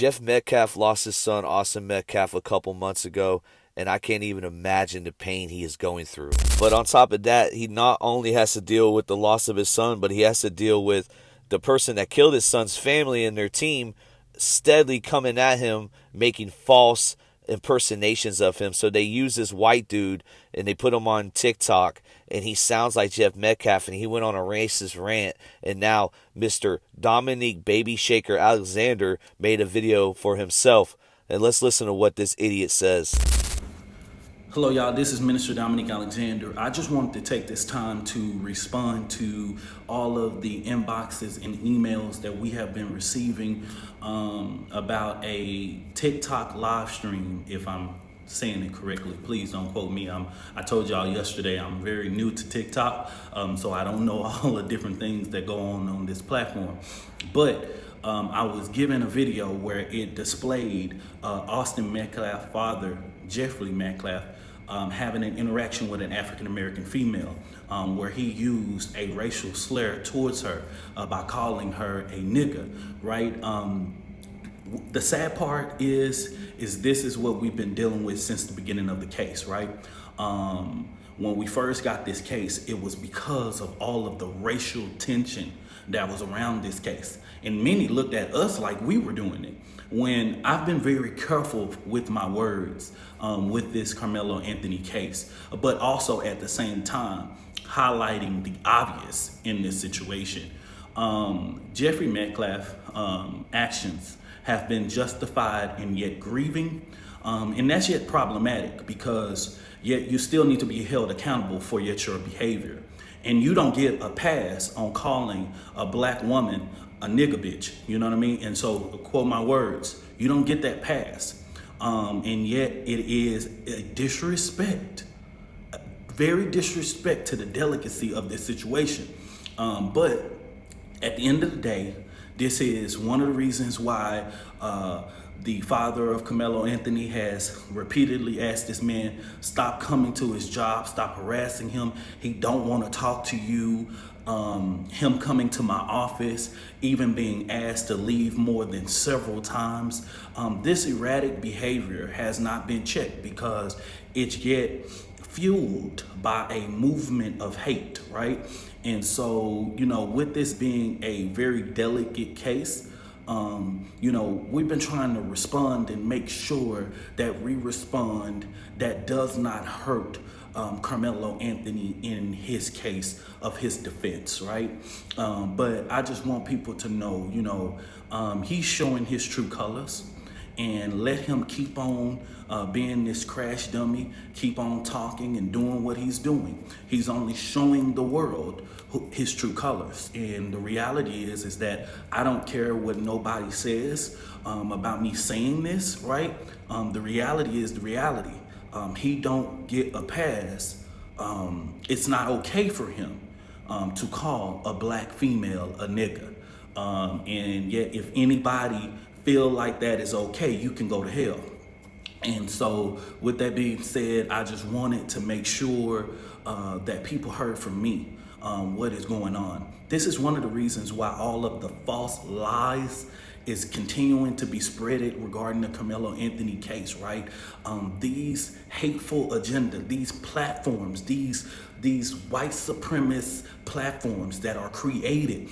Jeff Metcalf lost his son, Austin Metcalf, a couple months ago, and I can't even imagine the pain he is going through. But on top of that, he not only has to deal with the loss of his son, but he has to deal with the person that killed his son's family and their team steadily coming at him, making false impersonations of him. So they use this white dude and they put him on TikTok, and he sounds like Jeff Metcalf, and he went on a racist rant, and now Mr. Dominique Baby Shaker Alexander made a video for himself. And let's listen to what this idiot says. Hello, y'all. This is Minister Dominique Alexander. I just wanted to take this time to respond to all of the inboxes and emails that we have been receiving about a TikTok live stream, if I'm saying it correctly. Please don't quote me. I told y'all yesterday I'm very new to TikTok, so I don't know all the different things that go on this platform. But I was given a video where it displayed Austin Metcalf's father, Jeffrey Metcalf, having an interaction with an African-American female where he used a racial slur towards her by calling her a nigger, right? The sad part is this is what we've been dealing with since the beginning of the case, right? When we first got this case, it was because of all of the racial tension that was around this case. And many looked at us like we were doing it. When I've been very careful with my words with this Karmelo Anthony case, but also at the same time highlighting the obvious in this situation. Jeffrey Metcalf actions have been justified and yet grieving, and that's yet problematic because yet you still need to be held accountable for your behavior. And you don't get a pass on calling a black woman a nigga bitch, you know what I mean? And so, quote my words, you don't get that pass. And yet it is a disrespect, very disrespect to the delicacy of this situation. But at the end of the day, this is one of the reasons why the father of Karmelo Anthony has repeatedly asked this man, stop coming to his job, stop harassing him. He don't want to talk to you. Him coming to my office, even being asked to leave more than several times. This erratic behavior has not been checked because it's yet fueled by a movement of hate, right? And so, you know, with this being a very delicate case, you know, we've been trying to respond and make sure that we respond that does not hurt Karmelo Anthony in his case of his defense, right? But I just want people to know, you know, he's showing his true colors, and let him keep on being this crash dummy, keep on talking and doing what he's doing. He's only showing the world his true colors. And the reality is that I don't care what nobody says about me saying this, right? The reality is the reality. He don't get a pass. It's not okay for him to call a black female a nigga. And yet if anybody feel like that is okay, you can go to hell. And so with that being said, I just wanted to make sure that people heard from me what is going on. This is one of the reasons why all of the false lies is continuing to be spreaded regarding the Karmelo Anthony case, right? These hateful agenda, these platforms, these white supremacist platforms that are created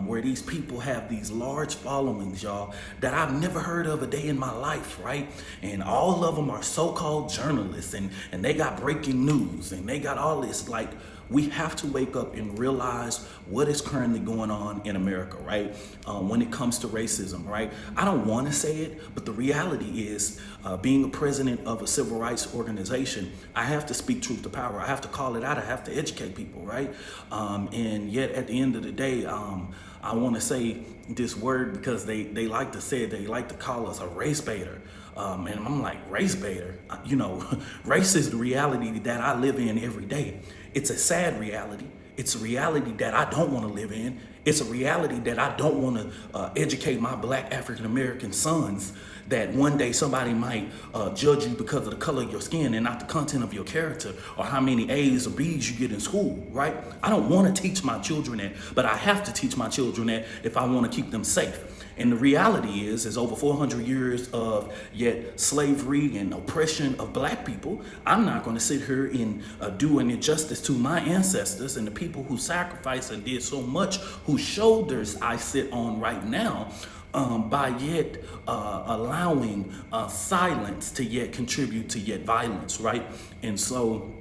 where these people have these large followings, y'all, that I've never heard of a day in my life, right? And all of them are so-called journalists, and they got breaking news, and they got all this. Like, we have to wake up and realize what is currently going on in America, right? When it comes to racism, right? I don't want to say it, but the reality is, being a president of a civil rights organization, I have to speak truth to power. I have to call it out. I have to educate people, right? And yet at the end of the day, I want to say this word because they like to say it, they like to call us a race baiter. And I'm like, race baiter? You know, race is the reality that I live in every day. It's a sad reality. It's a reality that I don't want to live in. It's a reality that I don't want to educate my black African-American sons, that one day somebody might judge you because of the color of your skin and not the content of your character or how many A's or B's you get in school, right? I don't want to teach my children that, but I have to teach my children that if I want to keep them safe. And the reality is over 400 years of yet slavery and oppression of black people, I'm not going to sit here and do an injustice to my ancestors and the people who sacrificed and did so much, whose shoulders I sit on right now, by yet allowing silence to yet contribute to yet violence, right? And so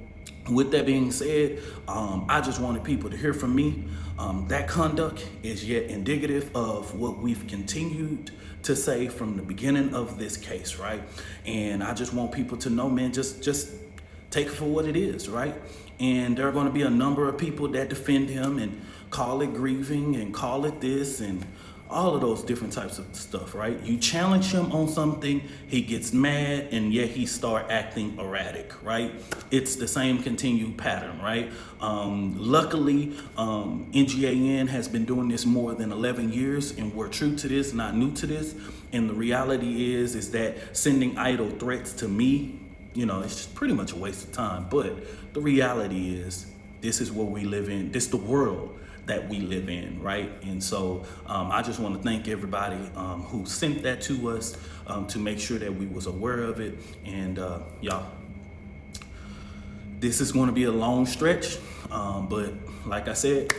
with that being said, I just wanted people to hear from me. That conduct is yet indicative of what we've continued to say from the beginning of this case, right? And I just want people to know, man, just take it for what it is, right? And there are going to be a number of people that defend him and call it grieving and call it this and all of those different types of stuff, right? You challenge him on something, he gets mad, and yet he start acting erratic, right? It's the same continued pattern, right? Luckily, NGAN has been doing this more than 11 years, and we're true to this, not new to this. And the reality is that sending idle threats to me, you know, it's just pretty much a waste of time. But the reality is, this is what we live in. This is the world that we live in, right? And so I just want to thank everybody who sent that to us to make sure that we was aware of it. And y'all, this is going to be a long stretch, but like I said,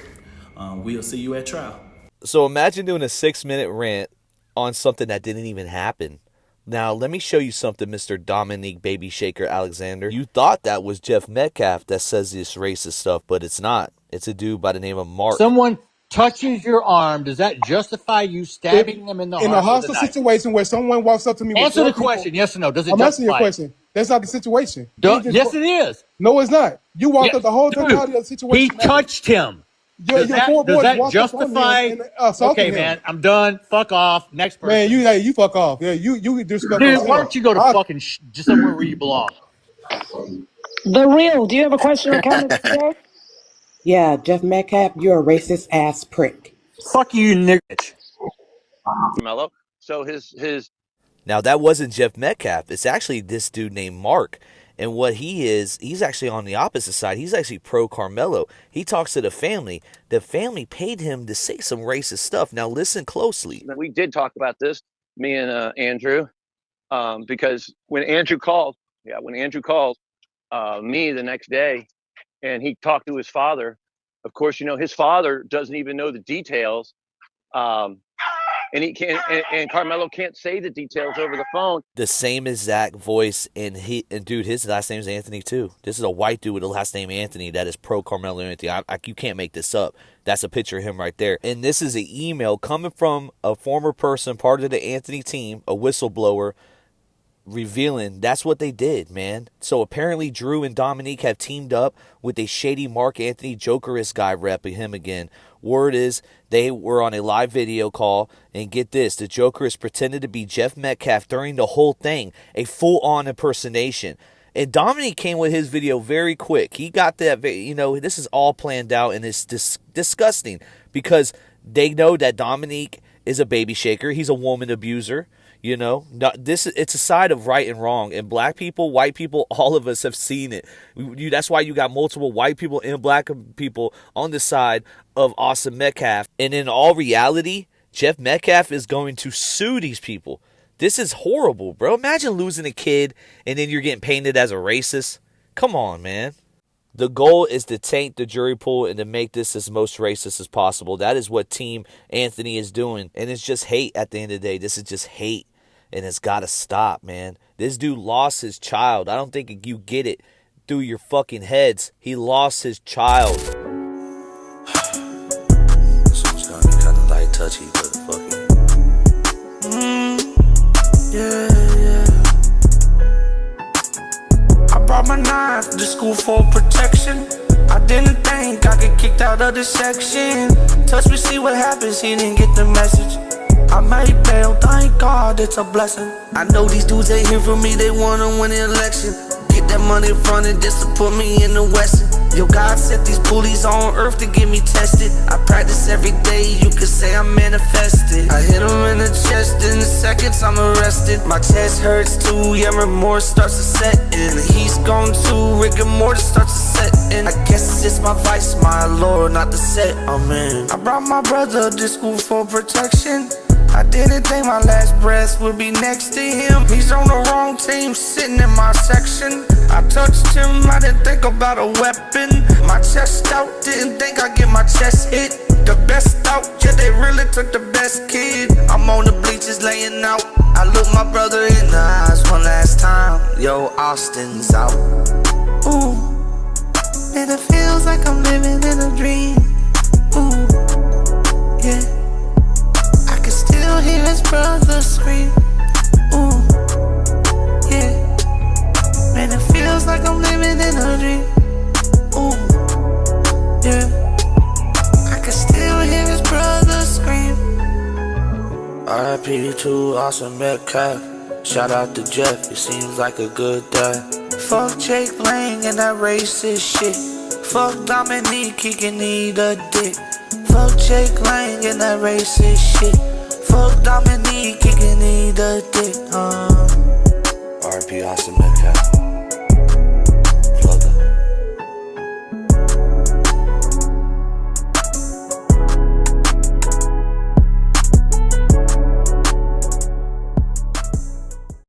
we'll see you at trial. So imagine doing a 6-minute rant on something that didn't even happen. Now, let me show you something, Mr. Dominique Baby Shaker Alexander. You thought that was Jeff Metcalf that says this racist stuff, but it's not. It's a dude by the name of Mark. Someone touches your arm, does that justify you stabbing them in the heart? In a hostile situation where someone walks up to me, answer the question, yes or no. Does it I'm justify answering your question. That's not the situation. Yes, it is. No, it's not. You walked up the whole totality of the situation. He touched him. Does that justify? Okay, man, I'm done. Fuck off. Next person. Man, you fuck off. Yeah, you disrespect. Dude, why don't you go to fucking just somewhere where you belong? The Real, do you have a question or comment today? Yeah, Jeff Metcalf, you're a racist ass prick. Fuck you, nigga. Karmelo. So his. Now that wasn't Jeff Metcalf. It's actually this dude named Mark. And what he is, he's actually on the opposite side. He's actually pro Karmelo. He talks to the family. The family paid him to say some racist stuff. Now listen closely. We did talk about this, me and Andrew, because when Andrew called me the next day, and he talked to his father. Of course, you know, his father doesn't even know the details. And he can't, and Karmelo can't say the details over the phone. The same exact voice, and dude, his last name is Anthony too. This is a white dude with a last name Anthony that is pro Karmelo Anthony. You can't make this up. That's a picture of him right there. And this is an email coming from a former person, part of the Anthony team, a whistleblower, revealing that's what they did, man. So apparently Drew and Dominique have teamed up with a shady Mark Anthony Jokerist guy repping him again. Word is they were on a live video call, and get this, the Jokerist pretended to be Jeff Metcalf during the whole thing, a full-on impersonation. And Dominique came with his video very quick. He got that, you know, this is all planned out, and it's disgusting because they know that Dominique is a baby shaker. He's a woman abuser. You know, it's a side of right and wrong, and black people, white people, all of us have seen it. That's why you got multiple white people and black people on the side of Awesome Metcalf. And in all reality, Jeff Metcalf is going to sue these people. This is horrible, bro. Imagine losing a kid and then you're getting painted as a racist. Come on, man. The goal is to taint the jury pool and to make this as most racist as possible. That is what Team Anthony is doing. And it's just hate at the end of the day. This is just hate. And it's got to stop, man. This dude lost his child. I don't think you get it through your fucking heads. He lost his child. This one's gonna be kind of light touchy, but fuck it. Yeah. I brought my knife to school for protection. I didn't think I get kicked out of this section. Touch me, see what happens. He didn't get the message. I made bail, thank God, it's a blessing. I know these dudes ain't here for me, they wanna win the election. Get that money fronted just to put me in the Western. Yo, God set these bullies on earth to get me tested. I practice every day, you could say I'm manifested. I hit him in the chest, in seconds I'm arrested. My chest hurts too, yeah, remorse starts to set in. He's gone too, rigor mortis starts to set in. I guess it's my vice, my Lord, not the set I'm in. I brought my brother to school for protection. I didn't think my last breath would be next to him. He's on the wrong team, sitting in my section. I touched him, I didn't think about a weapon. My chest out, didn't think I'd get my chest hit. The best out, yeah, they really took the best kid. I'm on the bleachers laying out. I look my brother in the eyes one last time. Yo, Austin's out. Ooh, and it feels like I'm living in a dream. Ooh, yeah, I can still hear his brother scream. Ooh, yeah, man, it feels like I'm living in a dream. Ooh, yeah, I can still hear his brother scream. R.I.P. to awesome Metcalf. Shout out to Jeff, he seems like a good dad. Fuck Jake Lang and that racist shit. Fuck Dominique, he can eat a dick. Fuck Jake Lang and that racist shit. Fuck Dominique, he can eat a dick. R.I.P. awesome